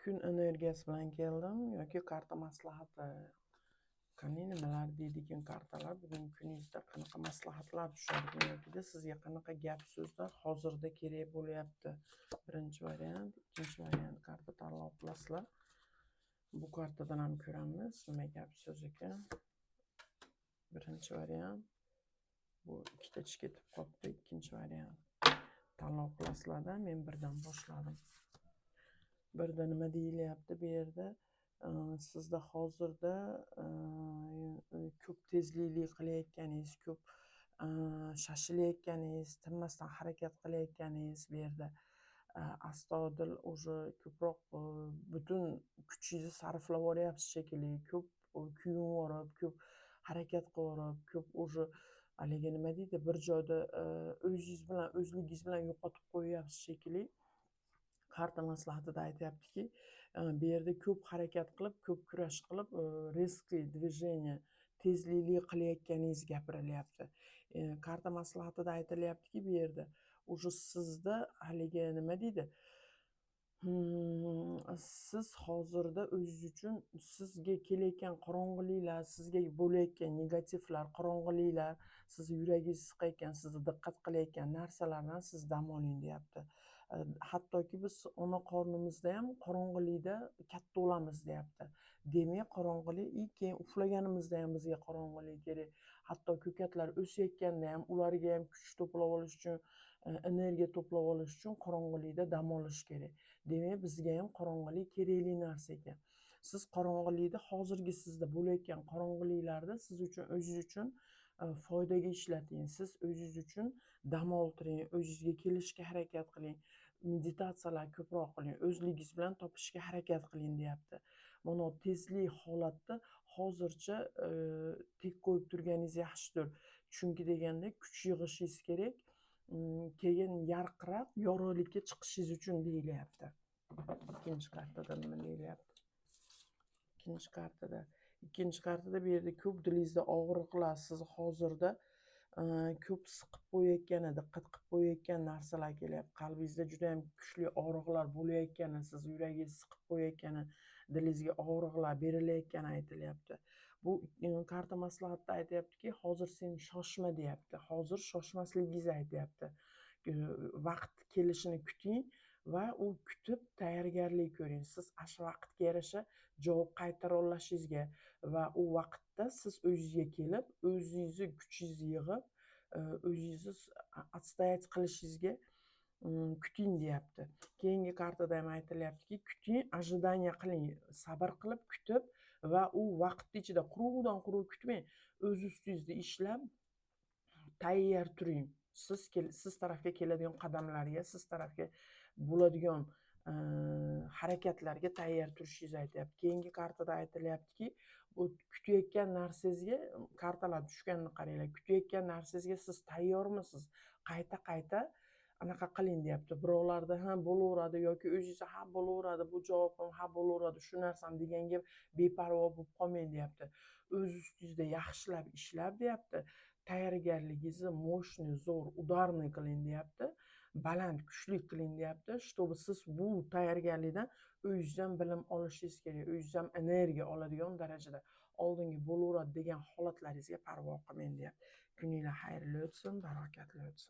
Kun energiyasi bilan keldim yoki karta maslahati. Qani nimalar deydi ekan kartalar? Bugun kuningizda qanaqa maslahatlar tushadi yokida sizga qanaqa gap so'zlar hozirda kerak bo'lyapti? Birinchi variant, ikkinchi variant karta tanlab qilasizlar. Bu kartadan ham ko'ramiz nima gap so'z ekan. Birinchi variant. Bu ikkita ish ketib qolibdi. Ikkinchi variant. Tanlab qilasizlarda men birdan boshladim. Birda nima deyilyapti bu yerda? Sizda hozirda ko'p tezlikli qilayotganingiz, ko'p shoshilayotganingiz, tinmasdan harakat qilayotganingiz bu yerda astodil уже ko'proq butun kuchingizni sarflab yuboryapsiz shekilli, ko'p kuyunib yuborib, ko'p harakat qilib, ko'p уже haligi nima deydi, bir joyda o'zingiz bilan o'zligingiz bilan yo'qotib qo'yyapsiz shekilli. Karta maslahatida aytyaptiki, bu yerda ko'p harakat qilib, ko'p kurash qilib, резкий движение, tezlikli qilayotganingiz gapirilyapti. Karta maslahatida aytilyaptiki, bu yerda уже sizda haligi nima deydi? Siz hozirda o'zingiz uchun sizga kelayotgan qorong'uliklar, sizga bo'layotgan negativlar, qorong'uliklar, sizni yuragingizni siqayotgan, sizni diqqat qilayotgan narsalardan siz dam oling deyapti. Hattoki biz ona qornimizda ham qorong'ulikda katta bo'lamiz deyapti. Demak, qorong'ulik keyin uxlaganimizda ham bizga qorong'ulik kerak. Hatto ko'katlar o'sayotganda ham ularga ham kuch to'plab olish uchun, energiya to'plab olish uchun qorong'ulikda dam olish kerak. Demak, bizga ham qorong'ulik kerakli narsa ekan. Siz qorong'ulikda hozirgi sizda bo'layotgan qorong'uliklarda siz uchun o'zingiz uchun foydaga ishlating. Siz o'zingiz uchun dam oltiring, o'zingizga kelishga harakat qiling, meditatsiyalar ko'proq qiling, o'zligingiz bilan topishga harakat qiling deyapti. Mana tezlik holatda hozircha tek qo'yib turganingiz yaxshidir. Chunki deganda kuch yig'ishingiz kerak, keyin yarqirab yorug'likka chiqishingiz uchun deyilyapti. Ikkinchi kartada nima deyilyapti? Ikkinchi kartada bu yerda ko'p dilingizda og'riqlar, siz hozirda ko'p siqib qo'yayotgani, diqqat qilib qo'yayotgan narsalar kelyapti. Qalbingizda juda ham kuchli og'riqlar bo'layotgani, siz yuragingizni siqib qo'yayotgani, dilingizga og'riqlar berilayotgani aytilyapti. Bu karta maslahatda aytyaptiki, hozir sen shoshma deyapti. Hozir shoshmasligingizni aytyapti. Vaqt kelishini kuting va u kutib tayyorgarlik ko'ring. Siz shu vaqtga yarasha javob qaytara olishingizga va u vaqtda siz o'zingizga kelib, o'zingizni kuchingizni yig'ib, o'zingizni отстоять qilishingizga kuting deyapti. Keyingi kartada ham aytilyaptiki, kuting, ожидание qiling, sabr qilib kutib va u vaqt ichida quruvdan quruv kutmang, o'z ustingizda ishlab tayyor turing. Siz tarafga keladigan qadamlarga, siz tarafga bo'ladigan harakatlarga tayyor turishingizni aytyapti. Keyingi kartada aytilyaptiki, bu kutayotgan narsangizga, kartalar tushganini qaranglar, kutayotgan narsangizga siz tayyormisiz? Qayta anaqa qiling deyapti. Birovlarda ha bo'laveradi yoki o'zingiz ha bo'laveradi, bu javobim ha bo'laveradi, shu narsam deganga beparvo bo'lib qolmang deyapti. O'z ustingizda yaxshilab ishlab deyapti. Tayyorgarligingizni moshniy, zo'r, udarniy qiling deyapti. Baland, kuchli qiling deyapti. Чтобы siz bu tayyorgarlikdan o'zingizdan bilim olishingiz kerak, o'zingizdan energiya oladigan darajada oldinga bo'laveradi degan holatlaringizga parvo qilmang deyapti. Kuninglar xayrli o'tsin, barokatli o'tsin.